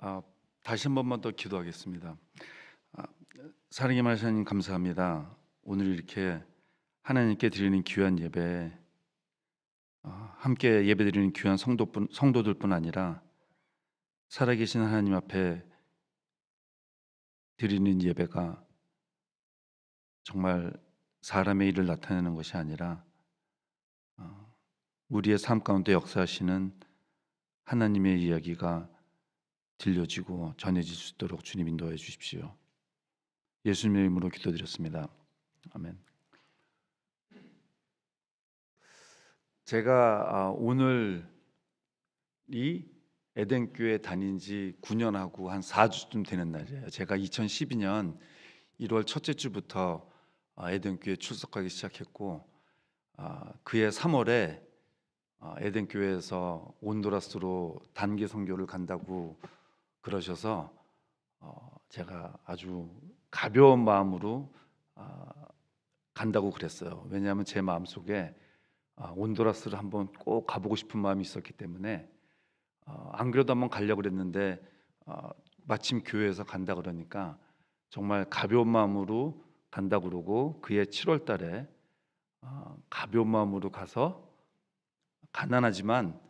아, 다시 한 번만 더 기도하겠습니다. 아, 사랑의 말씀님 감사합니다. 오늘 이렇게 하나님께 드리는 귀한 예배, 함께 예배드리는 귀한 성도들뿐 아니라 살아계신 하나님 앞에 드리는 예배가 정말 사람의 일을 나타내는 것이 아니라 어, 우리의 삶 가운데 역사하시는 하나님의 이야기가 들려지고 전해질 수 있도록 주님 인도해 주십시오. 예수님의 이름으로 기도드렸습니다. 아멘. 제가 오늘이 에덴교회 다닌 지 9년하고 한 4주쯤 되는 날이에요. 제가 2012년 1월 첫째 주부터 에덴교회 출석하기 시작했고, 그해 3월에 에덴교회에서 온두라스로 단기 선교를 간다고 그러셔서 제가 아주 가벼운 마음으로 간다고 그랬어요. 왜냐하면 제 마음속에 온두라스를 한번 꼭 가보고 싶은 마음이 있었기 때문에 안 그래도 한번 가려고 그랬는데 마침 교회에서 간다 그러니까 정말 가벼운 마음으로 간다 그러고 그해 7월 달에 가벼운 마음으로 가서 가난하지만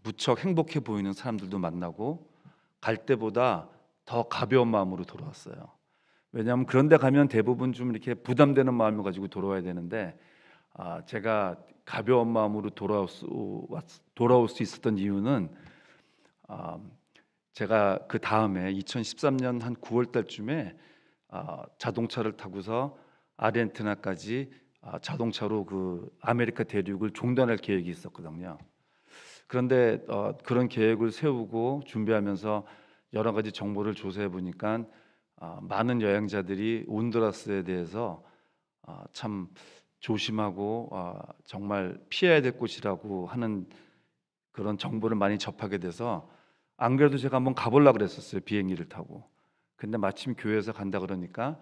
무척 행복해 보이는 사람들도 만나고 갈 때보다 더 가벼운 마음으로 돌아왔어요. 왜냐하면 그런 데 가면 대부분 좀 이렇게 부담되는 마음을 가지고 돌아와야 되는데 제가 가벼운 마음으로 돌아올 수 있었던 이유는 아, 제가 그 다음에 2013년 한 9월 달쯤에 자동차를 타고서 아르헨티나까지 자동차로 그 아메리카 대륙을 종단할 계획이 있었거든요. 그런데 그런 계획을 세우고 준비하면서 여러 가지 정보를 조사해 보니까 많은 여행자들이 온두라스에 대해서 참 조심하고 정말 피해야 될 곳이라고 하는 그런 정보를 많이 접하게 돼서 안 그래도 제가 한번 가보려고 그랬었어요. 비행기를 타고. 근데 마침 교회에서 간다 그러니까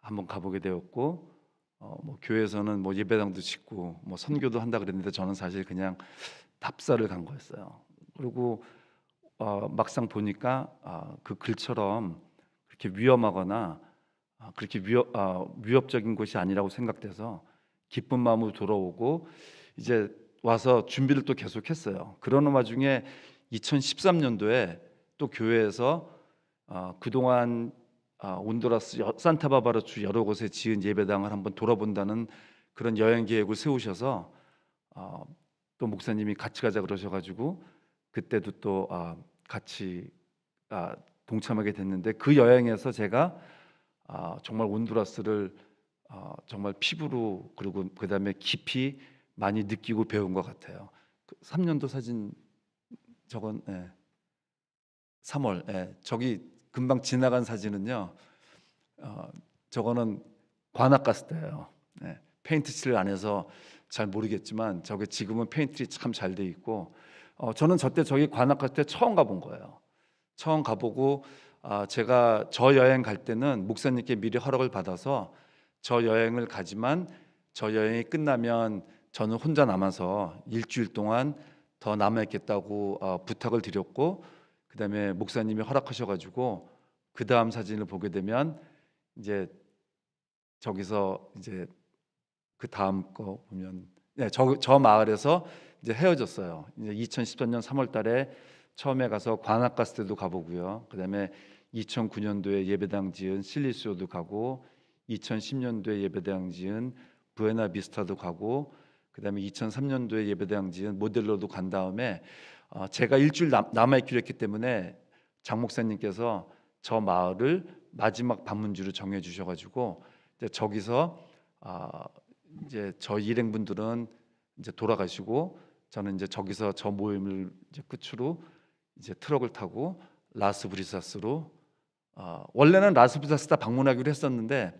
한번 가보게 되었고 뭐 교회에서는 뭐 예배당도 짓고 뭐 선교도 한다 그랬는데 저는 사실 그냥 답사를 간 거였어요. 그리고 막상 보니까 그 글처럼 그렇게 위험하거나 그렇게 위협적인 곳이 아니라고 생각돼서 기쁜 마음으로 돌아오고 이제 와서 준비를 또 계속했어요. 그러는 와중에 2013년도에 또 교회에서 그동안 온두라스 산타바바라 주 여러 곳에 지은 예배당을 한번 돌아본다는 그런 여행 계획을 세우셔서 또 목사님이 같이 가자 그러셔가지고 그때도 또 같이 동참하게 됐는데 그 여행에서 제가 정말 온두라스를 정말 피부로 그리고 그다음에 깊이 많이 느끼고 배운 것 같아요. 그 3년도 사진 저건 3월 저기 금방 지나간 사진은요. 어, 저거는 관악 갔을 때예요. 페인트 칠을 안 해서 잘 모르겠지만 저게 지금은 페인트가 참 잘 돼 있고 저는 저때 저기 관악 갔을 때 처음 가본 거예요. 처음 가보고 제가 저 여행 갈 때는 목사님께 미리 허락을 받아서 저 여행을 가지만 저 여행이 끝나면 저는 혼자 남아서 일주일 동안 더 남아 있겠다고 부탁을 드렸고 그다음에 목사님이 허락하셔가지고 그 다음 사진을 보게 되면 이제 저기서 이제 그 다음 거 보면 저 마을에서 이제 헤어졌어요. 이제 2013년 3월 달에 처음에 가서 관악 갔을 때도 가보고요. 그다음에 2009년도에 예배당 지은 실리스요도 가고 2010년도에 예배당 지은 부에나비스타도 가고 그다음에 2003년도에 예배당 지은 모델로도 간 다음에 제가 일주일 남아 있기로 했기 때문에 장 목사님께서 저 마을을 마지막 방문지로 정해 주셔가지고 저기서 이제 저 일행분들은 이제 돌아가시고 저는 이제 저기서 저 모임을 이제 끝으로 이제 트럭을 타고 라스브리사스로 원래는 라스브리사스다 방문하기로 했었는데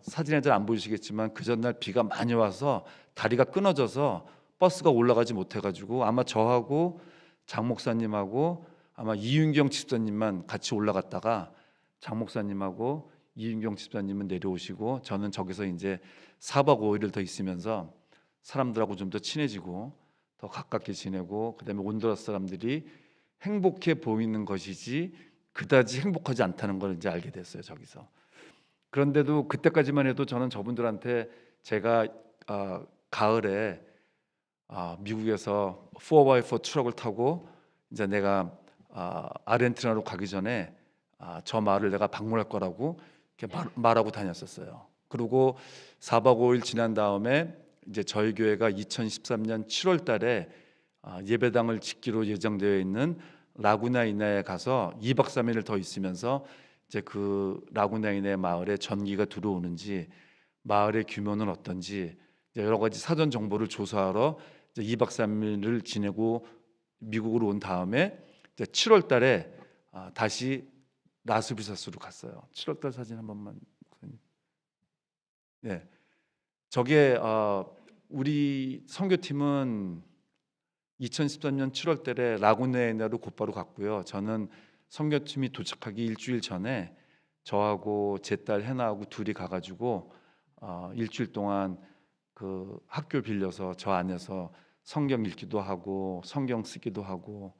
사진에 잘 안 보이시겠지만 그 전날 비가 많이 와서 다리가 끊어져서 버스가 올라가지 못해가지고 아마 저하고 장 목사님하고 아마 이윤경 집사님만 같이 올라갔다가 장 목사님하고 이윤경 집사님은 내려오시고 저는 저기서 이제 4박 5일을 더 있으면서 사람들하고 좀 더 친해지고 더 가깝게 지내고 그다음에 온두라스 사람들이 행복해 보이는 것이지 그다지 행복하지 않다는 걸 이제 알게 됐어요, 저기서. 그런데도 그때까지만 해도 저는 저분들한테 제가 가을에 미국에서 4x4 트럭을 타고 이제 내가 아르헨티나로 가기 전에 저 마을을 내가 방문할 거라고 이렇게 말하고 다녔었어요. 그리고 4박 5일 지난 다음에 이제 저희 교회가 2013년 7월 달에 예배당을 짓기로 예정되어 있는 라구나이나에 가서 2박 3일을 더 있으면서 이제 그 라구나이나 마을에 전기가 들어오는지 마을의 규모는 어떤지 이제 여러 가지 사전 정보를 조사하러 이제 2박 3일을 지내고 미국으로 온 다음에 이제 7월 달에 다시 라스베가스로 갔어요. 7월 달 사진 한 번만. 네. 저게 우리 선교팀은 2013년 7월 달에 라구나이나로 곧바로 갔고요. 저는 선교팀이 도착하기 일주일 전에 저하고 제 딸 해나하고 둘이 가가지고 일주일 동안 그 학교를 빌려서 저 안에서 성경 읽기도 하고 성경 쓰기도 하고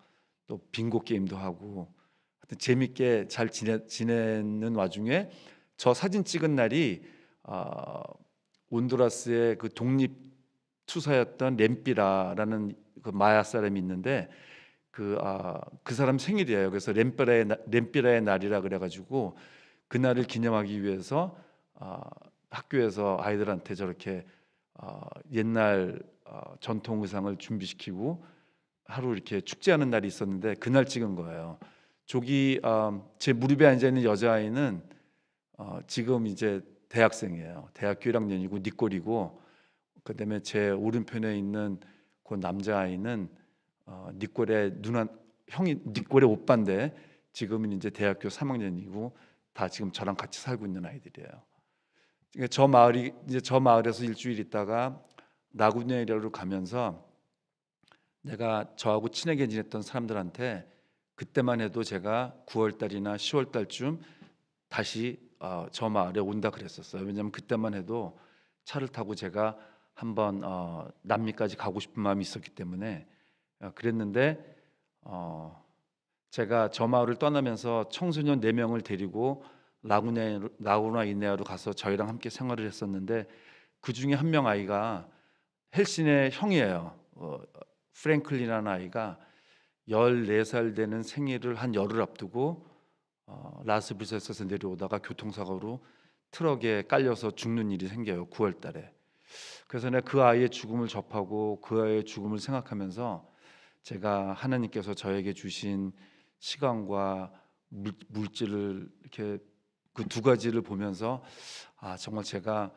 또 빙고 게임도 하고 하여튼 재밌게 잘 지내는 와중에 저 사진 찍은 날이 온두라스의 그 독립 투사였던 렘피라라는 그 마야 사람이 있는데 그 사람 생일이에요. 그래서 렘피라의 날이라 그래가지고 그날을 기념하기 위해서 학교에서 아이들한테 저렇게 옛날 전통 의상을 준비시키고 하루 이렇게 축제하는 날이 있었는데 그날 찍은 거예요. 저기 제 무릎에 앉아 있는 여자아이는 지금 이제 대학생이에요. 대학교 1학년이고 니꼴이고, 그다음에 제 오른편에 있는 그 남자아이는 니꼴의 형이 니꼴의 오빠인데 지금은 이제 대학교 3학년이고 다 지금 저랑 같이 살고 있는 아이들이에요. 그러니까 저 마을에서 일주일 있다가 라구네이라로 가면서 내가 저하고 친하게 지냈던 사람들한테 그때만 해도 제가 9월 달이나 10월 달쯤 다시 저 마을에 온다 그랬었어요. 왜냐하면 그때만 해도 차를 타고 제가 한번 남미까지 가고 싶은 마음이 있었기 때문에 그랬는데 제가 저 마을을 떠나면서 청소년 4명을 데리고 라구나이네아로 가서 저희랑 함께 생활을 했었는데 그 중에 한 명 아이가 헬신의 형이에요. 프랭클린이라는 아이가 14살 되는 생일을 한 열흘 앞두고 라스베가스에서 내려오다가 교통사고로 트럭에 깔려서 죽는 일이 생겨요. 9월 달에. 그래서 내가 그 아이의 죽음을 접하고 그 아이의 죽음을 생각하면서 제가 하나님께서 저에게 주신 시간과 물질을 이렇게 그 두 가지를 보면서 정말 제가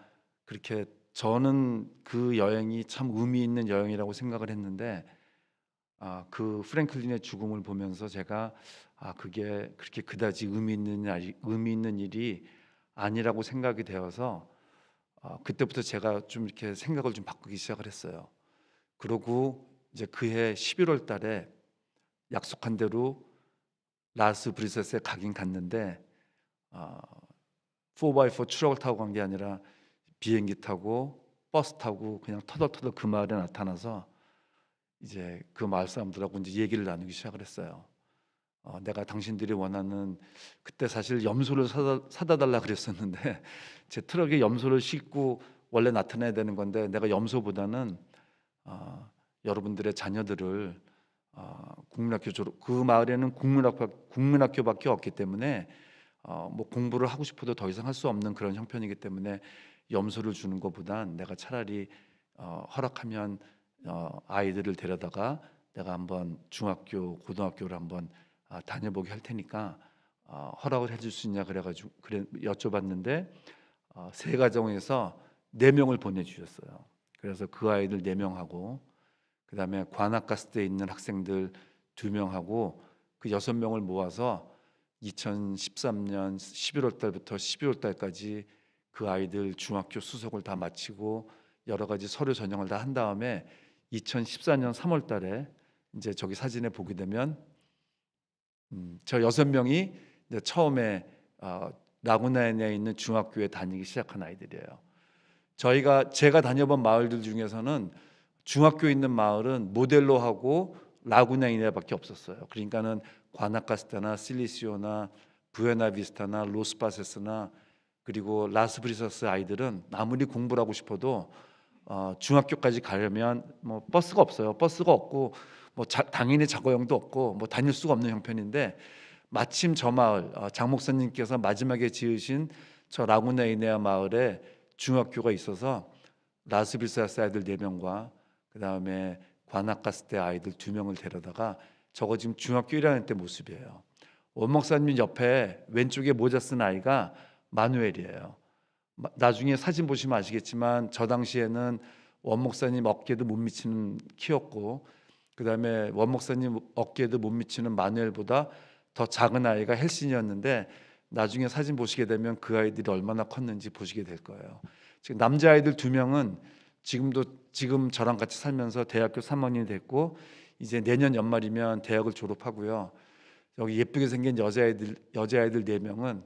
그렇게 저는 그 여행이 참 의미 있는 여행이라고 생각을 했는데 그 프랭클린의 죽음을 보면서 제가 그게 그렇게 그다지 의미 있는 일이 아니라고 생각이 되어서 그때부터 제가 좀 이렇게 생각을 좀 바꾸기 시작을 했어요. 그러고 이제 그해 11월 달에 약속한 대로 라스베가스에 가긴 갔는데 4x4 트럭을 타고 간 게 아니라 비행기 타고 버스 타고 그냥 터덜터덜 그 마을에 나타나서 이제 그 마을 사람들하고 이제 얘기를 나누기 시작을 했어요. 내가 당신들이 원하는, 그때 사실 염소를 사다 달라 그랬었는데 제 트럭에 염소를 싣고 원래 나타나야 되는 건데 내가 염소보다는 여러분들의 자녀들을 국민학교 졸업, 그 마을에는 국민학교밖에 없기 때문에 뭐 공부를 하고 싶어도 더 이상 할 수 없는 그런 형편이기 때문에 염소를 주는 것보단 내가 차라리 허락하면 아이들을 데려다가 내가 한번 중학교, 고등학교를 한번 다녀보게 할 테니까 허락을 해줄 수 있냐 그래가지고 여쭤봤는데 세 가정에서 4명을 보내주셨어요. 그래서 그 아이들 4명하고 그 다음에 관악가스대에 있는 학생들 2명하고 그 6명을 모아서 2013년 11월 달부터 12월 달까지 그 아이들 중학교 수속을 다 마치고 여러 가지 서류 전형을 다 한 다음에 2014년 3월 달에 이제 저기 사진에 보게 되면 저 6명이 이제 처음에 라구나이나에 있는 중학교에 다니기 시작한 아이들이에요. 제가 다녀본 마을들 중에서는 중학교 있는 마을은 모델로 하고 라구나이네밖에 없었어요. 그러니까는 과나카스타나 실리시오나 부에나비스타나 로스파세스나 그리고 라스브리사스 아이들은 아무리 공부를 하고 싶어도 중학교까지 가려면 뭐 버스가 없어요. 버스가 없고 뭐 당연히 자가용도 없고 뭐 다닐 수가 없는 형편인데 마침 저 마을 장 목사님께서 마지막에 지으신 저 라구나이네아 마을에 중학교가 있어서 라스브리사스 아이들 4명과 그 다음에 관악가스테 아이들 2명을 데려다가 저거 지금 중학교 1학년 때 모습이에요. 원목사님 옆에 왼쪽에 모자 쓴 아이가 마누엘이에요. 나중에 사진 보시면 아시겠지만 저 당시에는 원목사님 어깨도 못 미치는 키였고 그 다음에 원목사님 어깨도 못 미치는 마누엘보다 더 작은 아이가 헬신이었는데 나중에 사진 보시게 되면 그 아이들이 얼마나 컸는지 보시게 될 거예요. 지금 남자아이들 2명은 지금 저랑 같이 살면서 대학교 3학년이 됐고 이제 내년 연말이면 대학을 졸업하고요. 여기 예쁘게 생긴 여자아이들 4명은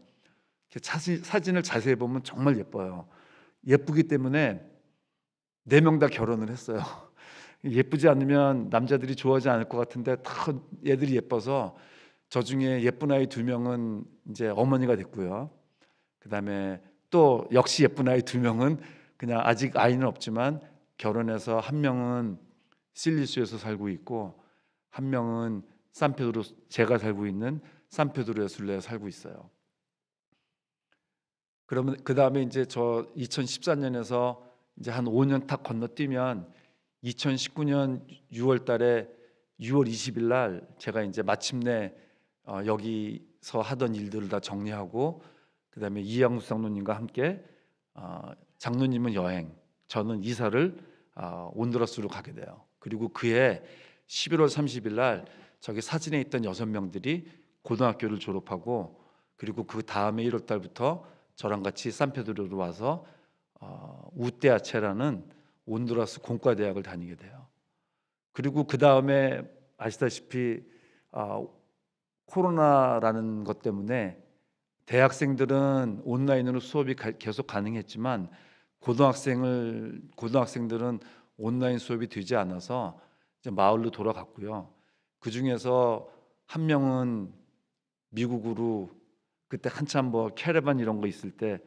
사진을 자세히 보면 정말 예뻐요. 예쁘기 때문에 4명 다 결혼을 했어요. 예쁘지 않으면 남자들이 좋아하지 않을 것 같은데 다 얘들이 예뻐서 저 중에 예쁜 아이 2명은 이제 어머니가 됐고요. 그 다음에 또 역시 예쁜 아이 2명은 그냥 아직 아이는 없지만 결혼해서 한 명은 실리수에서 살고 있고 한 명은 산페드로 제가 살고 있는 산페드로 술레에 살고 있어요. 그러면 그 다음에 이제 저 2014년에서 이제 한 5년 딱 건너뛰면 2019년 6월달에 6월 20일 날 제가 이제 마침내 여기서 하던 일들을 다 정리하고 그 다음에 이양수 장로님과 함께 장로님은 여행, 저는 이사를 온두라스로 가게 돼요. 그리고 그해 11월 30일 날 저기 사진에 있던 6명들이 고등학교를 졸업하고 그리고 그 다음에 1월 달부터 저랑 같이 산페드로로 와서 우테아체라는 온두라스 공과대학을 다니게 돼요. 그리고 그 다음에 아시다시피 코로나라는 것 때문에 대학생들은 온라인으로 수업이 계속 가능했지만 고등학생들은 온라인 수업이 되지 않아서 이제 마을로 돌아갔고요. 그 중에서 한 명은 미국으로 그때 한참 뭐 캐러반 이런 거 있을 때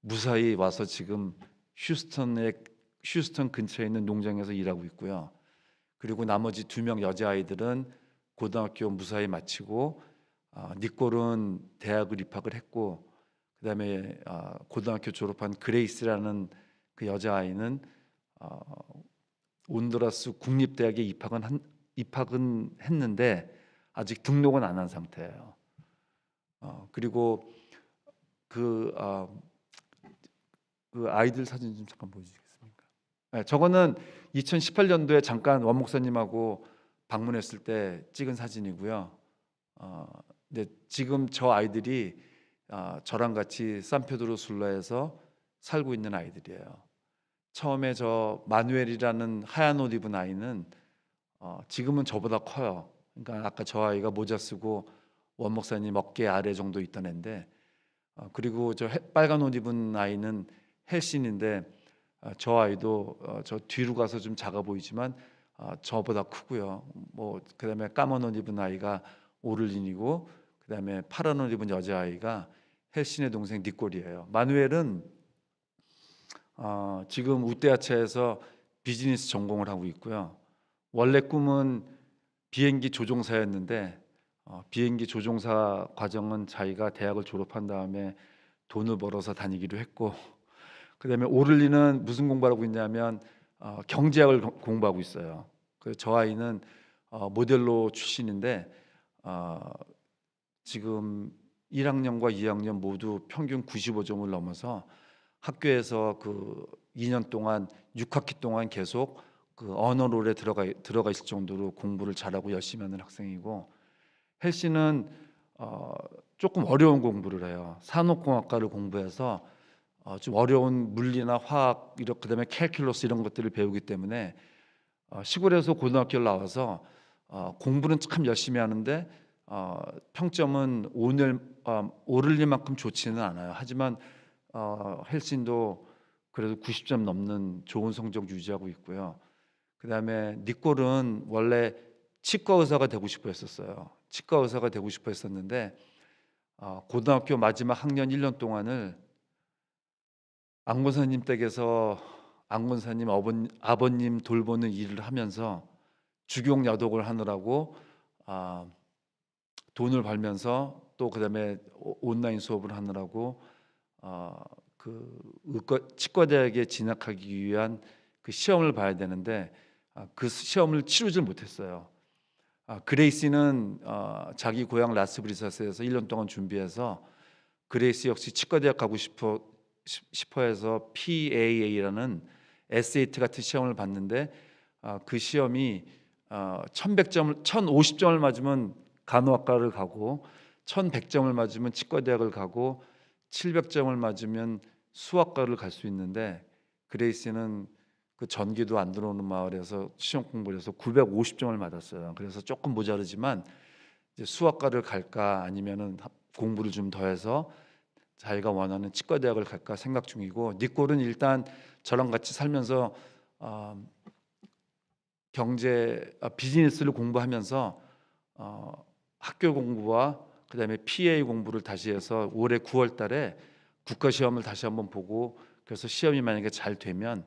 무사히 와서 지금 휴스턴 근처에 있는 농장에서 일하고 있고요. 그리고 나머지 2명 여자아이들은 고등학교 무사히 마치고 니콜은 대학을 입학을 했고 그다음에 고등학교 졸업한 그레이스라는 그 여자아이는 온두라스 국립대학에 입학은 했는데 아직 등록은 안 한 상태예요. 그리고 그 아이들 사진 좀 잠깐 보여주시겠습니까? 네, 저거는 2018년도에 잠깐 원 목사님하고 방문했을 때 찍은 사진이고요. 근데 지금 저 아이들이 저랑 같이 산페드로 술라에서 살고 있는 아이들이에요. 처음에 저 마누엘이라는 하얀 옷 입은 아이는 지금은 저보다 커요. 그러니까 아까 저 아이가 모자 쓰고 원 목사님 어깨 아래 정도 있던 애인데 그리고 저 빨간 옷 입은 아이는 헬신인데 저 아이도 저 뒤로 가서 좀 작아 보이지만 저보다 크고요. 뭐 그다음에 까만 옷 입은 아이가 오를린이고 그다음에 파란 옷 입은 여자 아이가 헬신의 동생 니콜이에요. 마누엘은 지금 우테아차에서 비즈니스 전공을 하고 있고요. 원래 꿈은 비행기 조종사였는데 비행기 조종사 과정은 자기가 대학을 졸업한 다음에 돈을 벌어서 다니기로 했고 그다음에 오를리는 무슨 공부하고 있냐면 경제학을 공부하고 있어요. 그래서 저 아이는 모델로 출신인데 지금 1학년과 2학년 모두 평균 95점을 넘어서 학교에서 그 2년 동안 6학기 동안 계속 그 언어롤에 들어가 있을 정도로 공부를 잘하고 열심히 하는 학생이고 헬씨는 조금 어려운 공부를 해요. 산업공학과를 공부해서 좀 어려운 물리나 화학 이렇게 그다음에 캘큘러스 이런 것들을 배우기 때문에 시골에서 고등학교를 나와서 공부는 참 열심히 하는데 평점은 오를리만큼 좋지는 않아요. 하지만 헬신도 그래도 90점 넘는 좋은 성적 유지하고 있고요. 그다음에 니콜은 원래 치과 의사가 되고 싶어 했었어요. 치과 의사가 되고 싶어 했었는데 고등학교 마지막 학년 1년 동안을 안 권사님 댁에서 안 권사님 아버님 돌보는 일을 하면서 주경 야독을 하느라고 아, 돈을 벌면서 또 그다음에 온라인 수업을 하느라고 그 치과대학에 진학하기 위한 그 시험을 봐야 되는데 그 시험을 치르질 못했어요. 그레이시는 자기 고향 라스브리사스에서 1년 동안 준비해서 그레이시 역시 치과대학 가고 싶어 해서 PAA라는 SAT 같은 시험을 봤는데 그 시험이 1100점을 1050점을 맞으면 간호학과를 가고 1100점을 맞으면 치과대학을 가고 700점을 맞으면 수학과를 갈 수 있는데 그레이시는 그 전기도 안 들어오는 마을에서 시험 공부를 해서 950점을 맞았어요. 그래서 조금 모자르지만 이제 수학과를 갈까 아니면은 공부를 좀 더 해서 자기가 원하는 치과대학을 갈까 생각 중이고 니콜은 일단 저랑 같이 살면서 비즈니스를 공부하면서 학교 공부와 그다음에 PA 공부를 다시 해서 올해 9월 달에 국가 시험을 다시 한번 보고 그래서 시험이 만약에 잘 되면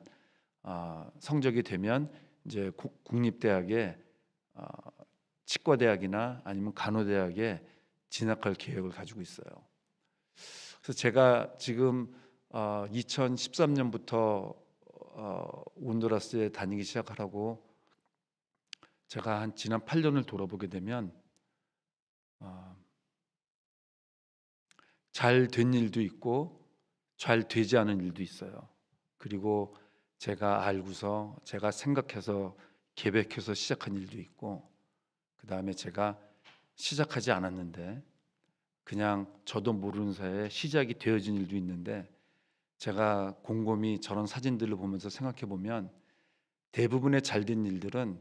성적이 되면 이제 국립대학에 치과대학이나 아니면 간호대학에 진학할 계획을 가지고 있어요. 그래서 제가 지금 2013년부터 온두라스에 다니기 시작하라고 제가 한 지난 8년을 돌아보게 되면 잘 된 일도 있고 잘 되지 않은 일도 있어요. 그리고 제가 알고서 제가 생각해서 계획해서 시작한 일도 있고 그 다음에 제가 시작하지 않았는데 그냥 저도 모르는 사이에 시작이 되어진 일도 있는데 제가 곰곰이 저런 사진들을 보면서 생각해 보면 대부분의 잘된 일들은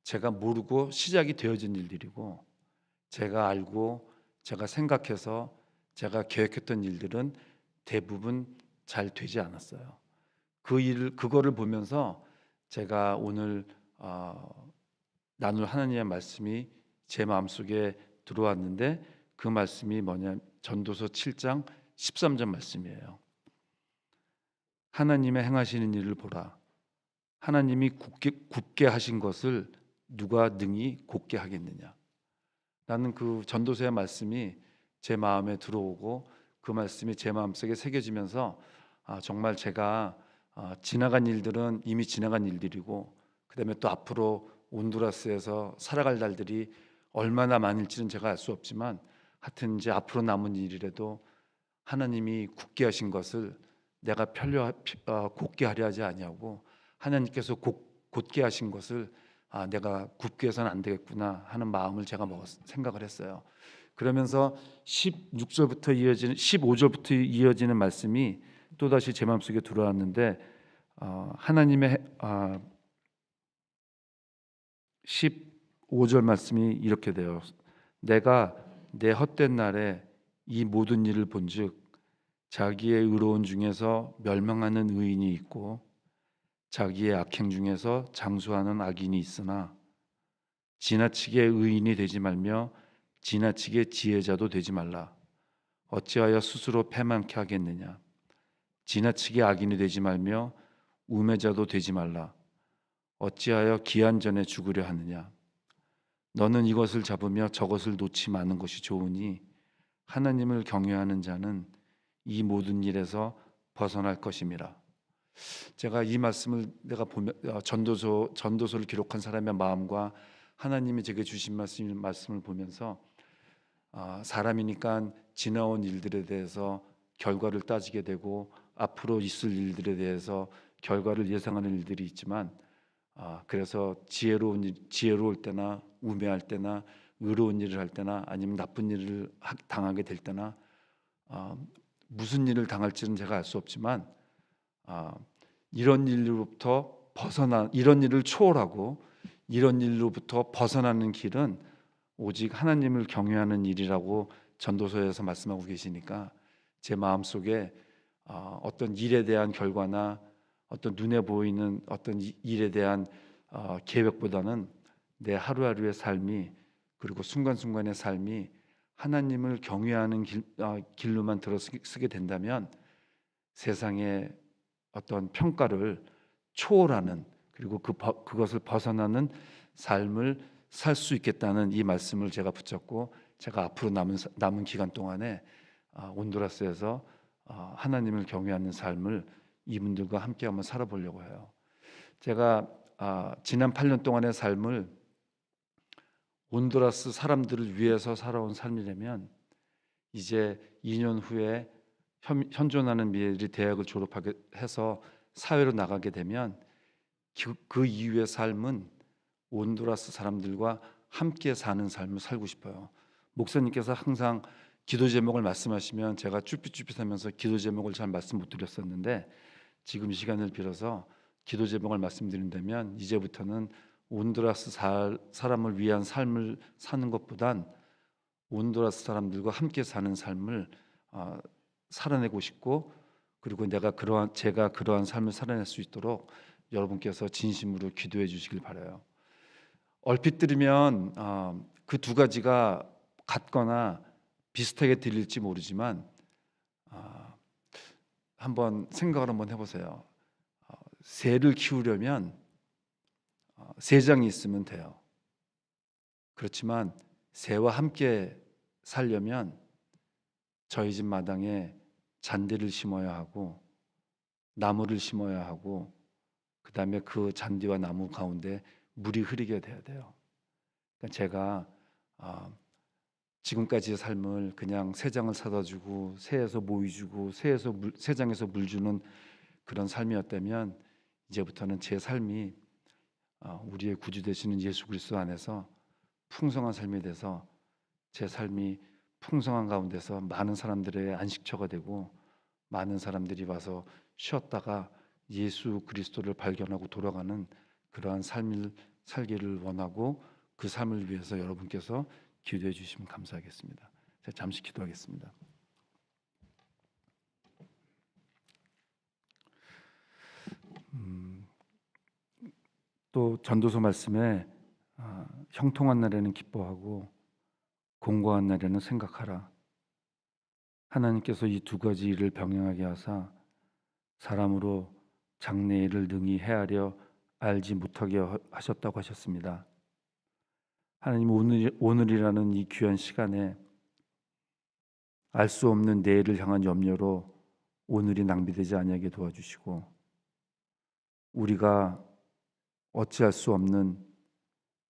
제가 모르고 시작이 되어진 일들이고 제가 알고 제가 생각해서 제가 계획했던 일들은 대부분 잘 되지 않았어요. 그거를 보면서 제가 오늘 나눌 하나님의 말씀이 제 마음속에 들어왔는데 그 말씀이 뭐냐 전도서 7장 13절 말씀이에요. 하나님의 행하시는 일을 보라. 하나님이 굽게 하신 것을 누가 능히 곧게 하겠느냐. 나는 그 전도서의 말씀이 제 마음에 들어오고 그 말씀이 제 마음속에 새겨지면서 정말 제가 지나간 일들은 이미 지나간 일들이고 그다음에 또 앞으로 온두라스에서 살아갈 날들이 얼마나 많을지는 제가 알 수 없지만 하여튼 이제 앞으로 남은 일이라도 하나님이 굳게 하신 것을 내가 곧게 하려 하지 아니하고 하나님께서 곧게 하신 것을 내가 굽게 해서는 안 되겠구나 하는 마음을 제가 생각을 했어요. 그러면서 16절부터 이어지는 15절부터 이어지는 말씀이 또 다시 제 마음속에 들어왔는데 하나님의 15절 말씀이 이렇게 돼요. 내가 내 헛된 날에 이 모든 일을 본즉 자기의 의로운 중에서 멸망하는 의인이 있고 자기의 악행 중에서 장수하는 악인이 있으나 지나치게 의인이 되지 말며 지나치게 지혜자도 되지 말라. 어찌하여 스스로 패만케 하겠느냐. 지나치게 악인이 되지 말며 우매자도 되지 말라. 어찌하여 기한 전에 죽으려 하느냐. 너는 이것을 잡으며 저것을 놓지 마는 것이 좋으니 하나님을 경외하는 자는 이 모든 일에서 벗어날 것임이라. 제가 이 말씀을 내가 보면 전도서를 기록한 사람의 마음과 하나님이 제게 주신 말씀을 보면서 사람이니까 지나온 일들에 대해서 결과를 따지게 되고 앞으로 있을 일들에 대해서 결과를 예상하는 일들이 있지만 그래서 지혜로울 때나 우매할 때나 의로운 일을 할 때나 아니면 나쁜 일을 당하게 될 때나 무슨 일을 당할지는 제가 알 수 없지만 이런 일을 초월하고 이런 일로부터 벗어나는 길은 오직 하나님을 경외하는 일이라고 전도서에서 말씀하고 계시니까 제 마음속에 어떤 일에 대한 결과나 어떤 눈에 보이는 어떤 일에 대한 계획보다는 내 하루하루의 삶이, 그리고 순간순간의 삶이 하나님을 경외하는 길로만 들어서게 된다면 세상의 어떤 평가를 초월하는, 그리고 그것을 벗어나는 삶을 살 수 있겠다는 이 말씀을 제가 붙잡고, 제가 앞으로 남은 기간 동안에 온두라스에서 하나님을 경외하는 삶을 이분들과 함께 한번 살아보려고 해요. 제가 지난 8년 동안의 삶을 온두라스 사람들을 위해서 살아온 삶이라면, 이제 2년 후에 현존하는 미엘이 대학을 졸업하게 해서 사회로 나가게 되면 그 이후의 삶은 온두라스 사람들과 함께 사는 삶을 살고 싶어요. 목사님께서 항상 기도 제목을 말씀하시면 제가 쭈삣쭈삣하면서 기도 제목을 잘 말씀 못 드렸었는데, 지금 이 시간을 빌어서 기도 제목을 말씀드린다면, 이제부터는 온두라스 사람을 위한 삶을 사는 것보단 온두라스 사람들과 함께 사는 삶을 살아내고 싶고, 그리고 제가 그러한 삶을 살아낼 수 있도록 여러분께서 진심으로 기도해 주시길 바라요. 얼핏 들으면 그 두 가지가 같거나 비슷하게 들릴지 모르지만 한번 생각을 한번 해보세요. 새를 키우려면 새장이 있으면 돼요. 그렇지만 새와 함께 살려면 저희 집 마당에 잔디를 심어야 하고 나무를 심어야 하고, 그 다음에 그 잔디와 나무 가운데 물이 흐르게 돼야 돼요. 그러니까 제가 지금까지의 삶을 그냥 새장을 사다 주고 새에서 모이 주고 새장에서 물 주는 그런 삶이었다면, 이제부터는 제 삶이 우리의 구주 되시는 예수 그리스도 안에서 풍성한 삶이 돼서, 제 삶이 풍성한 가운데서 많은 사람들의 안식처가 되고, 많은 사람들이 와서 쉬었다가 예수 그리스도를 발견하고 돌아가는 그러한 삶을 살기를 원하고, 그 삶을 위해서 여러분께서 기도해 주시면 감사하겠습니다. 제가 잠시 기도하겠습니다. 또 전도서 말씀에 형통한 날에는 기뻐하고 공고한 날에는 생각하라. 하나님께서 이 두 가지 일을 병행하게 하사 사람으로 장래 일을 능히 헤아려 알지 못하게 하셨다고 하셨습니다. 하나님, 오늘이라는 이 귀한 시간에 알 수 없는 내일을 향한 염려로 오늘이 낭비되지 아니하게 도와주시고, 우리가 어찌할 수 없는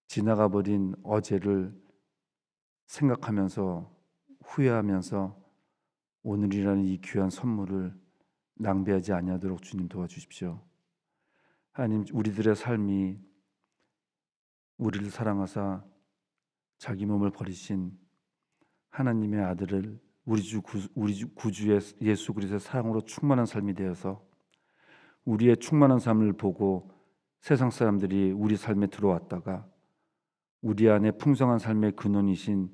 지나가 버린 어제를 생각하면서 후회하면서 오늘이라는 이 귀한 선물을 낭비하지 아니하도록 주님 도와주십시오. 하나님, 우리들의 삶이 우리를 사랑하사 자기 몸을 버리신 하나님의 아들을 우리 주 구주의 예수 그리스도의 사랑으로 충만한 삶이 되어서 우리의 충만한 삶을 보고 세상 사람들이 우리 삶에 들어왔다가 우리 안에 풍성한 삶의 근원이신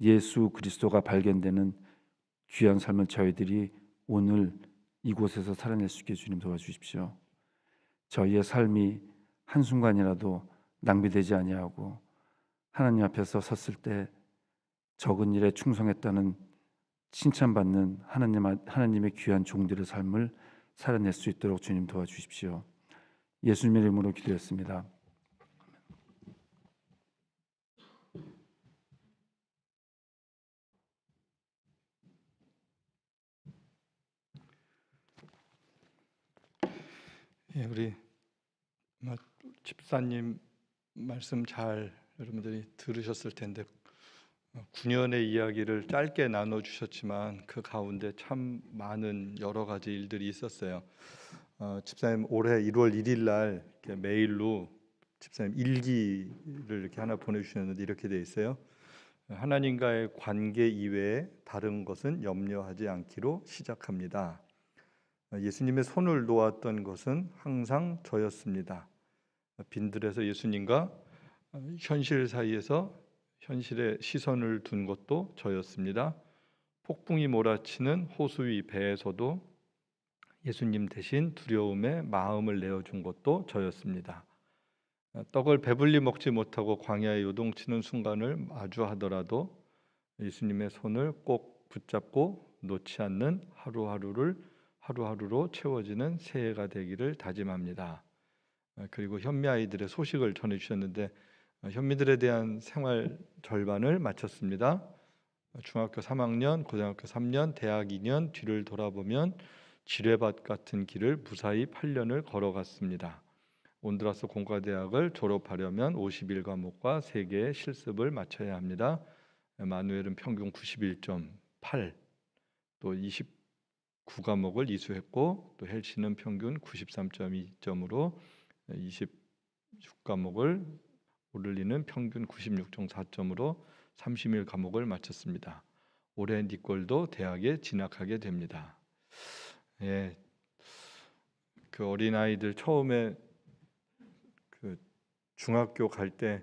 예수 그리스도가 발견되는 귀한 삶을 저희들이 오늘 이곳에서 살아낼 수 있게 주님 도와주십시오. 저희의 삶이 한순간이라도 낭비되지 아니하고 하나님 앞에서 섰을 때 적은 일에 충성했다는 칭찬받는 하나님의 귀한 종들의 삶을 살아낼 수 있도록 주님 도와주십시오. 예수님의 이름으로 기도했습니다. 우리 집사님 말씀 잘 여러분들이 들으셨을 텐데 9년의 이야기를 짧게 나눠주셨지만 그 가운데 참 많은 여러 가지 일들이 있었어요. 집사님 올해 1월 1일 날 이렇게 메일로 집사님 일기를 이렇게 하나 보내주셨는데 이렇게 돼 있어요. 하나님과의 관계 이외에 다른 것은 염려하지 않기로 시작합니다. 예수님의 손을 놓았던 것은 항상 저였습니다. 빈들에서 예수님과 현실 사이에서 현실에 시선을 둔 것도 저였습니다. 폭풍이 몰아치는 호수 위 배에서도 예수님 대신 두려움에 마음을 내어준 것도 저였습니다. 떡을 배불리 먹지 못하고 광야에 요동치는 순간을 마주하더라도 예수님의 손을 꼭 붙잡고 놓지 않는 하루하루로 채워지는 새해가 되기를 다짐합니다. 그리고 현미 아이들의 소식을 전해주셨는데 현미들에 대한 생활 절반을 마쳤습니다. 중학교 3학년, 고등학교 3년, 대학 2년 뒤를 돌아보면 지뢰밭 같은 길을 무사히 8년을 걸어갔습니다. 온두라스 공과대학을 졸업하려면 51과목과 3개의 실습을 마쳐야 합니다. 마누엘은 평균 91.8, 또 29과목을 이수했고, 또 헬시는 평균 93.2점으로 26과목을, 오를리는 평균 96.4점으로 31과목을 마쳤습니다. 올해 니콜도 대학에 진학하게 됩니다. 예, 그 어린 아이들 처음에 그 중학교 갈 때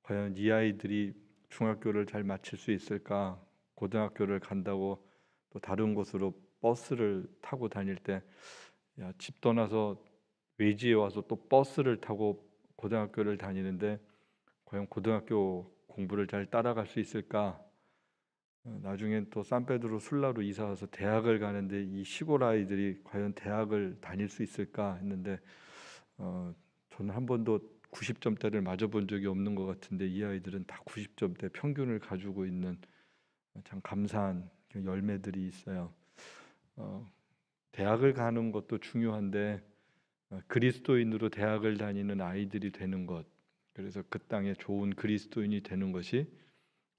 과연 이 아이들이 중학교를 잘 마칠 수 있을까? 고등학교를 간다고 또 다른 곳으로 버스를 타고 다닐 때, 야, 집 떠나서 외지에 와서 또 버스를 타고 고등학교를 다니는데 과연 고등학교 공부를 잘 따라갈 수 있을까? 나중엔 또 산페드로 술라로 이사 와서 대학을 가는데 이 시골 아이들이 과연 대학을 다닐 수 있을까 했는데 저는 한 번도 90점대를 맞아본 적이 없는 것 같은데 이 아이들은 다 90점대 평균을 가지고 있는 참 감사한 열매들이 있어요. 대학을 가는 것도 중요한데 그리스도인으로 대학을 다니는 아이들이 되는 것, 그래서 그 땅에 좋은 그리스도인이 되는 것이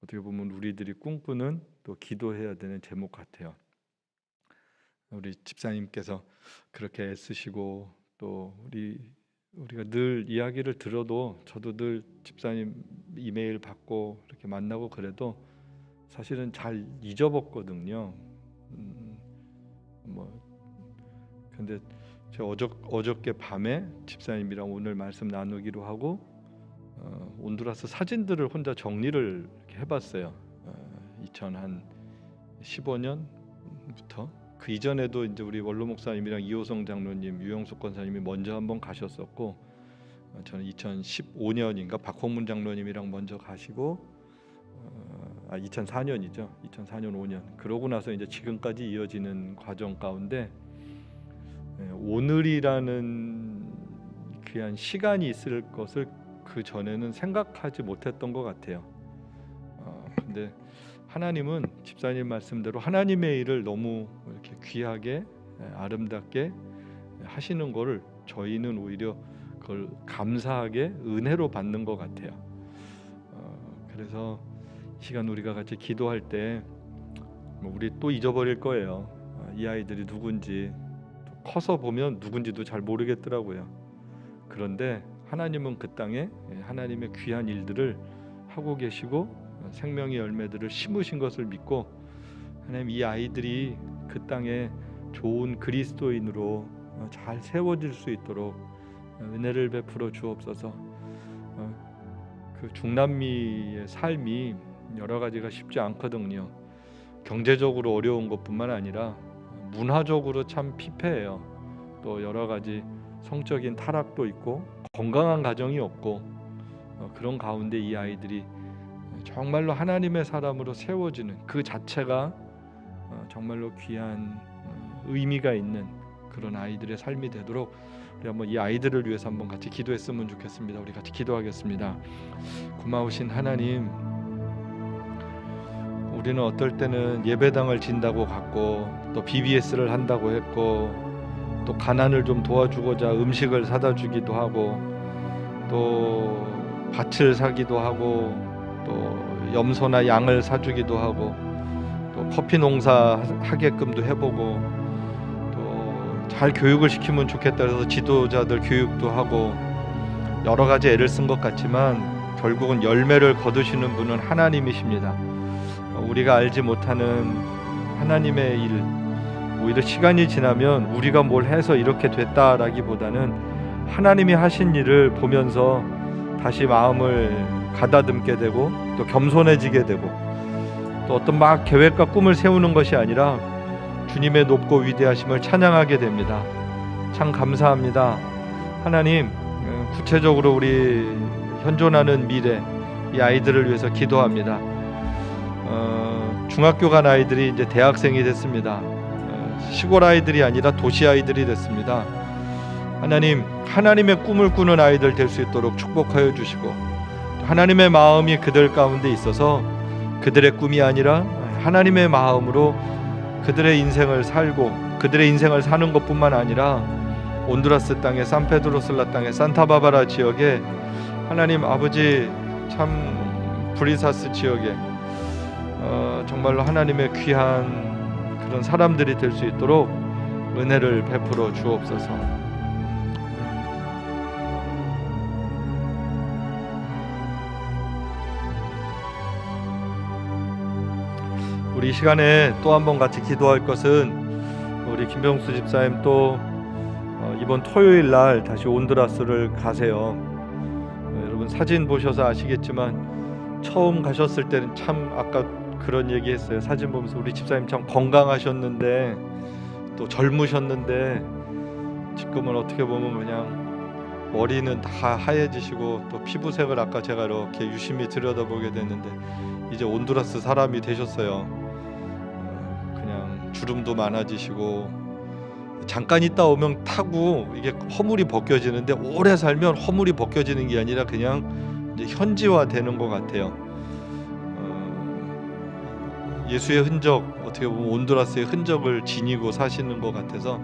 어떻게 보면 우리들이 꿈꾸는 또 기도해야 되는 제목 같아요. 우리 집사님께서 그렇게 애쓰시고 또 우리가 늘 이야기를 들어도 저도 늘 집사님 이메일 받고 이렇게 만나고 그래도 사실은 잘 잊어먹거든요. 근데 제가 어저께 밤에 집사님이랑 오늘 말씀 나누기로 하고 온두라스 사진들을 혼자 정리를 이렇게 해봤어요. 2015년부터 그 이전에도 이제 우리 원로 목사님이랑 이호성 장로님, 유영숙 권사님이 먼저 한번 가셨었고, 저는 2015년인가 박홍문 장로님이랑 먼저 가시고, 2004년이죠. 2004년 5년. 그러고 나서 이제 지금까지 이어지는 과정 가운데 오늘이라는 귀한 시간이 있을 것을 그 전에는 생각하지 못했던 것 같아요. 근데 하나님은 집사님 말씀대로 하나님의 일을 너무 이렇게 귀하게 아름답게 하시는 거를 저희는 오히려 그걸 감사하게 은혜로 받는 것 같아요. 그래서 이 시간 우리가 같이 기도할 때 우리 또 잊어버릴 거예요. 이 아이들이 누군지 커서 보면 누군지도 잘 모르겠더라고요. 그런데 하나님은 그 땅에 하나님의 귀한 일들을 하고 계시고 생명의 열매들을 심으신 것을 믿고, 하나님 이 아이들이 그 땅에 좋은 그리스도인으로 잘 세워질 수 있도록 은혜를 베풀어 주옵소서. 그 중남미의 삶이 여러 가지가 쉽지 않거든요. 경제적으로 어려운 것뿐만 아니라 문화적으로 참 피폐해요. 또 여러 가지 성적인 타락도 있고 건강한 가정이 없고, 그런 가운데 이 아이들이 정말로 하나님의 사람으로 세워지는 그 자체가 정말로 귀한 의미가 있는 그런 아이들의 삶이 되도록 우리 한번 이 아이들을 위해서 한번 같이 기도했으면 좋겠습니다. 우리 같이 기도하겠습니다. 고마우신 하나님, 우리는 어떨 때는 예배당을 진다고 갔고 또 BBS를 한다고 했고 또 가난을 좀 도와주고자 음식을 사다 주기도 하고 또 밭을 사기도 하고 또 염소나 양을 사주기도 하고 또 커피 농사 하게끔도 해보고 또 잘 교육을 시키면 좋겠다 해서 지도자들 교육도 하고 여러 가지 애를 쓴 것 같지만 결국은 열매를 거두시는 분은 하나님이십니다. 우리가 알지 못하는 하나님의 일, 오히려 시간이 지나면 우리가 뭘 해서 이렇게 됐다라기보다는 하나님이 하신 일을 보면서 다시 마음을 가다듬게 되고 또 겸손해지게 되고 또 어떤 막 계획과 꿈을 세우는 것이 아니라 주님의 높고 위대하심을 찬양하게 됩니다. 참 감사합니다. 하나님, 구체적으로 우리 현존하는 미래 이 아이들을 위해서 기도합니다. 중학교 간 아이들이 이제 대학생이 됐습니다. 시골 아이들이 아니라 도시 아이들이 됐습니다. 하나님, 하나님의 꿈을 꾸는 아이들 될 수 있도록 축복하여 주시고, 하나님의 마음이 그들 가운데 있어서 그들의 꿈이 아니라 하나님의 마음으로 그들의 인생을 살고, 그들의 인생을 사는 것뿐만 아니라 온두라스 땅의 산페드로솔라 땅의 산타바바라 지역에 하나님 아버지 참 브리사스 지역에 정말로 하나님의 귀한 그런 사람들이 될 수 있도록 은혜를 베풀어 주옵소서. 우리 시간에 또 한 번 같이 기도할 것은, 우리 김병수 집사님 또 이번 토요일 날 다시 온두라스를 가세요. 여러분 사진 보셔서 아시겠지만 처음 가셨을 때는 참 아까 그런 얘기 했어요. 사진 보면서 우리 집사님 참 건강하셨는데 또 젊으셨는데 지금은 어떻게 보면 그냥 머리는 다 하얘지시고 또 피부색을 아까 제가 이렇게 유심히 들여다보게 됐는데 이제 온두라스 사람이 되셨어요. 그냥 주름도 많아지시고, 잠깐 있다 오면 타고 이게 허물이 벗겨지는데 오래 살면 허물이 벗겨지는 게 아니라 그냥 이제 현지화 되는 것 같아요. 예수의 흔적, 어떻게 보면 온두라스의 흔적을 지니고 사시는 것 같아서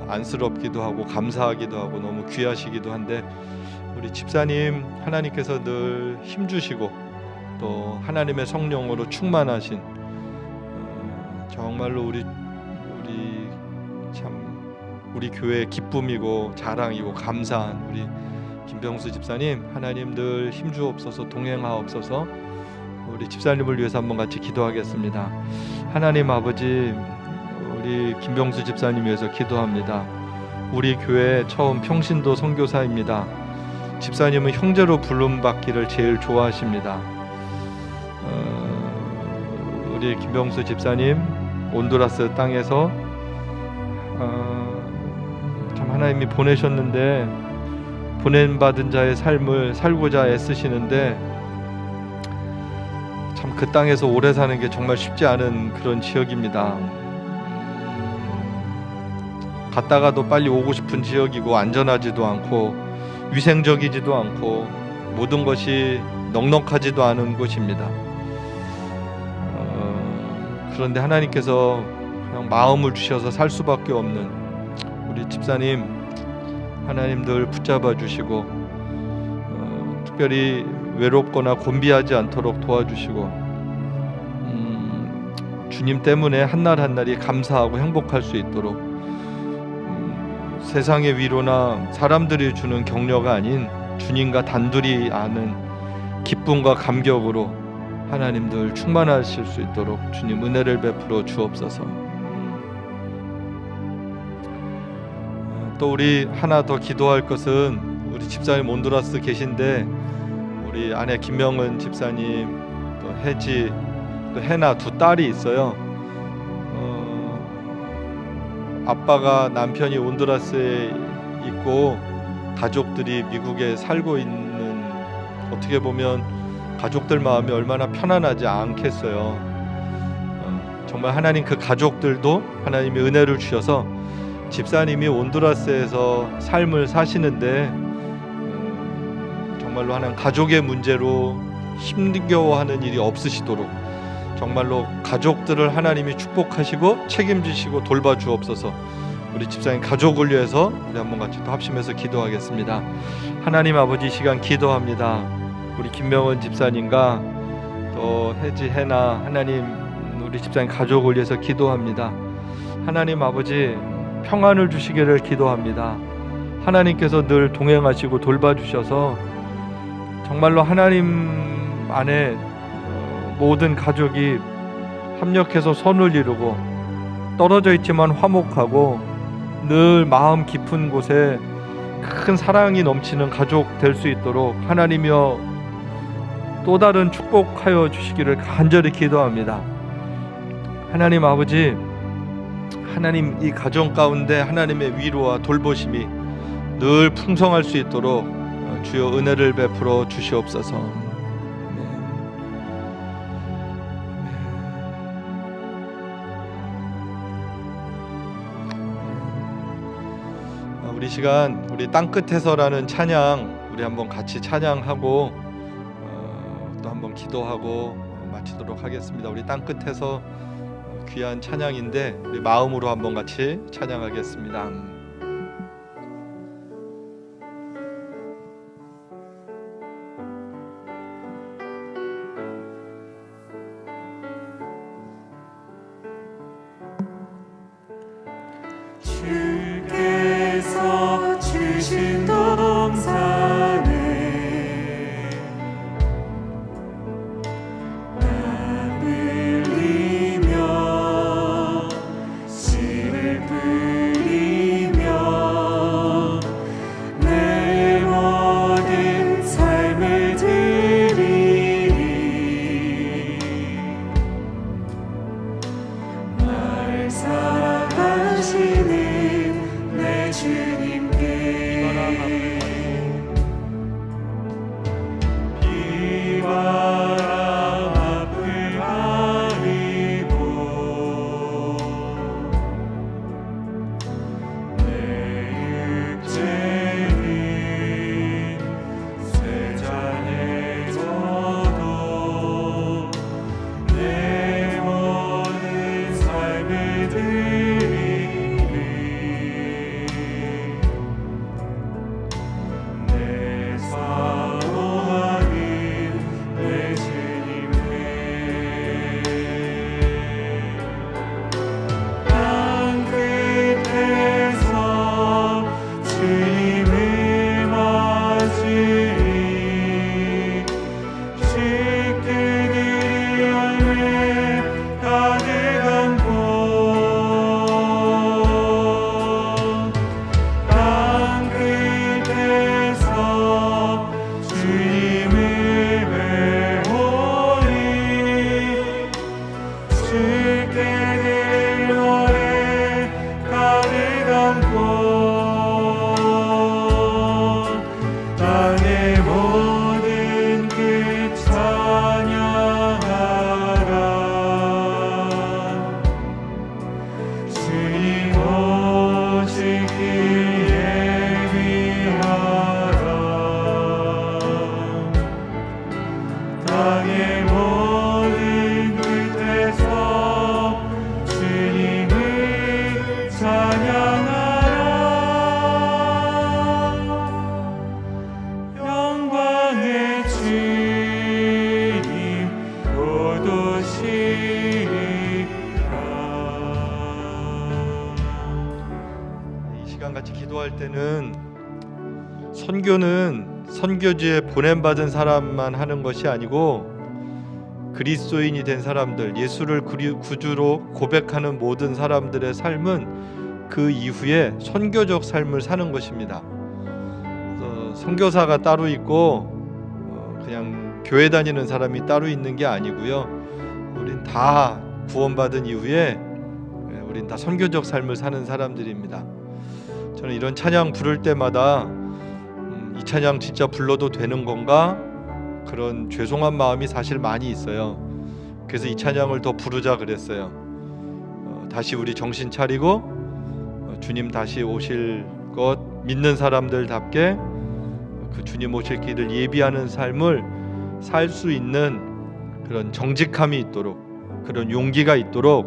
안쓰럽기도 하고 감사하기도 하고 너무 귀하시기도 한데, 우리 집사님 하나님께서 늘 힘주시고 또 하나님의 성령으로 충만하신 정말로 우리 교회의 기쁨이고 자랑이고 감사한 우리 김병수 집사님, 하나님 늘 힘주옵소서, 동행하옵소서. 우리 집사님을 위해서 한번 같이 기도하겠습니다. 하나님 아버지, 우리 김병수 집사님 위해서 기도합니다. 우리 교회 처음 평신도 선교사입니다. 집사님은 형제로 부름받기를 제일 좋아하십니다. 우리 김병수 집사님 온두라스 땅에서 참 하나님이 보내셨는데, 보냄받은 자의 삶을 살고자 애쓰시는데 참 그 땅에서 오래 사는 게 정말 쉽지 않은 그런 지역입니다. 갔다가도 빨리 오고 싶은 지역이고, 안전하지도 않고 위생적이지도 않고 모든 것이 넉넉하지도 않은 곳입니다. 그런데 하나님께서 그냥 마음을 주셔서 살 수밖에 없는 우리 집사님, 하나님 늘 붙잡아 주시고 특별히 외롭거나 곤비하지 않도록 도와주시고, 주님 때문에 한날 한날이 감사하고 행복할 수 있도록, 세상의 위로나 사람들이 주는 격려가 아닌 주님과 단둘이 아는 기쁨과 감격으로 하나님 늘 충만하실 수 있도록 주님 은혜를 베풀어 주옵소서. 또 우리 하나 더 기도할 것은, 우리 집사님 온두라스 계신데 우리 아내 김명은 집사님, 또 혜지, 또 해나 두 딸이 있어요. 아빠가 남편이 온두라스에 있고 가족들이 미국에 살고 있는, 어떻게 보면 가족들 마음이 얼마나 편안하지 않겠어요. 정말 하나님 그 가족들도 하나님이 은혜를 주셔서 집사님이 온두라스에서 삶을 사시는데 정말로 하나님 가족의 문제로 힘겨워하는 일이 없으시도록 정말로 가족들을 하나님이 축복하시고 책임지시고 돌봐주옵소서. 우리 집사님 가족을 위해서 우리 한번 같이 또 합심해서 기도하겠습니다. 하나님 아버지, 이 시간 기도합니다. 우리 김명은 집사님과 또 혜지, 해나, 하나님 우리 집사님 가족을 위해서 기도합니다. 하나님 아버지, 평안을 주시기를 기도합니다. 하나님께서 늘 동행하시고 돌봐주셔서 정말로 하나님 안에 모든 가족이 합력해서 선을 이루고 떨어져 있지만 화목하고 늘 마음 깊은 곳에 큰 사랑이 넘치는 가족 될 수 있도록 하나님이여 또 다른 축복하여 주시기를 간절히 기도합니다. 하나님 아버지, 하나님 이 가정 가운데 하나님의 위로와 돌보심이 늘 풍성할 수 있도록 주여 은혜를 베풀어 주시옵소서. 우리 시간 우리 땅끝에서라는 찬양 우리 한번 같이 찬양하고 또 한번 기도하고 마치도록 하겠습니다. 우리 땅끝에서 귀한 찬양인데 우리 마음으로 한번 같이 찬양하겠습니다. 주께서 주신 동산에 땀 흘리며 씨를 뿌리며 내 모든 삶을 드리리. 날 사랑하시는 내 주님께 비바람 앞을 가리고 내 육체는 세잔해져도 내 모든 삶을 드리리. 내 사모하는 내 주님께 땅 끝에서 주님을 맞으리. 쉽게 드릴 가득한 곳 땅 끝에서 주님을 배우리. 쉽게 드릴 노래 가득한 곳 땅의 모든 끝 찬양하라. 주님 오실 길 예비하라. 땅의 모든 끝에서 주님을 찬양하라. 영광의 주님 곧 오시리라. 이 시간 같이 기도할 때는 선교는 선교지에 보냄받은 사람만 하는 것이 아니고 그리스도인이 된 사람들, 예수를 구주로 고백하는 모든 사람들의 삶은 그 이후에 선교적 삶을 사는 것입니다. 그래서 선교사가 따로 있고 그냥 교회 다니는 사람이 따로 있는 게 아니고요. 우린 다 구원받은 이후에 우린 다 선교적 삶을 사는 사람들입니다. 저는 이런 찬양 부를 때마다 이 찬양 진짜 불러도 되는 건가? 그런 죄송한 마음이 사실 많이 있어요. 그래서 이 찬양을 더 부르자 그랬어요. 다시 우리 정신 차리고 주님 다시 오실 것 믿는 사람들답게 그 주님 오실 길을 예비하는 삶을 살 수 있는 그런 정직함이 있도록, 그런 용기가 있도록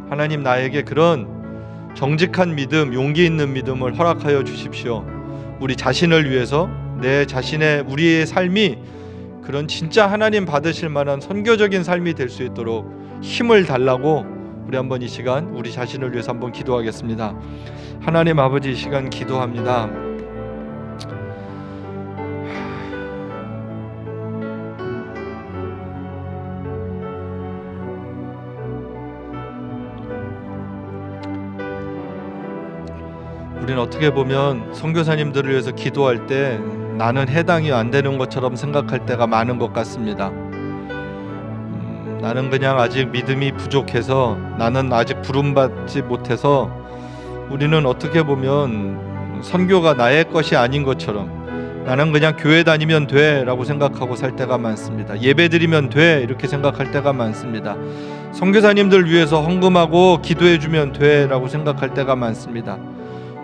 하나님 나에게 그런 정직한 믿음, 용기 있는 믿음을 허락하여 주십시오. 우리 자신을 위해서 내 자신의 우리의 삶이 그런 진짜 하나님 받으실 만한 선교적인 삶이 될 수 있도록 힘을 달라고 우리 한번 이 시간 우리 자신을 위해서 한번 기도하겠습니다. 하나님 아버지, 이 시간 기도합니다. 우리는 어떻게 보면 선교사님들을 위해서 기도할 때 나는 해당이 안 되는 것처럼 생각할 때가 많은 것 같습니다. 나는 그냥 아직 믿음이 부족해서, 나는 아직 부름받지 못해서 우리는 어떻게 보면 선교가 나의 것이 아닌 것처럼 나는 그냥 교회 다니면 돼 라고 생각하고 살 때가 많습니다. 예배 드리면 돼 이렇게 생각할 때가 많습니다. 선교사님들 위해서 헌금하고 기도해 주면 돼 라고 생각할 때가 많습니다.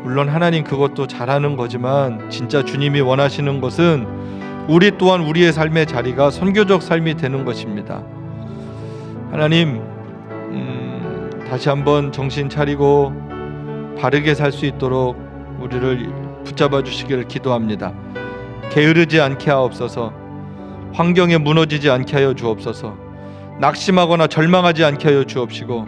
물론 하나님 그것도 잘하는 거지만 진짜 주님이 원하시는 것은 우리 또한 우리의 삶의 자리가 선교적 삶이 되는 것입니다. 하나님 다시 한번 정신 차리고 바르게 살 수 있도록 우리를 붙잡아 주시기를 기도합니다. 게으르지 않게 하옵소서. 환경에 무너지지 않게 하여 주옵소서. 낙심하거나 절망하지 않게 하여 주옵시고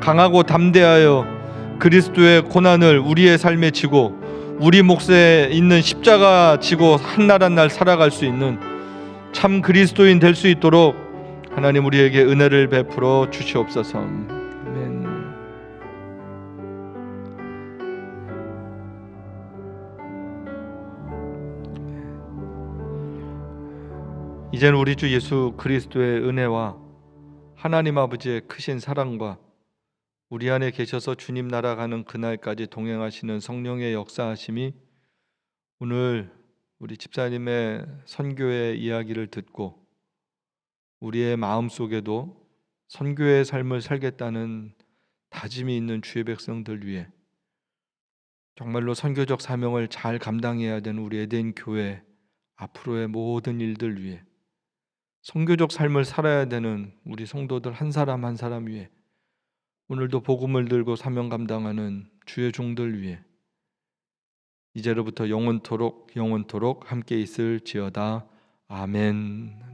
강하고 담대하여 그리스도의 고난을 우리의 삶에 지고 우리 몫에 있는 십자가 지고 한 날 한 날 살아갈 수 있는 참 그리스도인 될 수 있도록 하나님 우리에게 은혜를 베풀어 주시옵소서. 아멘. 이제는 우리 주 예수 그리스도의 은혜와 하나님 아버지의 크신 사랑과 우리 안에 계셔서 주님 나라 가는 그날까지 동행하시는 성령의 역사하심이 오늘 우리 집사님의 선교의 이야기를 듣고 우리의 마음속에도 선교의 삶을 살겠다는 다짐이 있는 주의 백성들 위해 정말로 선교적 사명을 잘 감당해야 되는 우리 에덴 교회 앞으로의 모든 일들 위해 선교적 삶을 살아야 되는 우리 성도들 한 사람 한 사람 위해 오늘도 복음을 들고 사명 감당하는 주의 종들 위해 이제로부터 영원토록 함께 있을지어다. 아멘.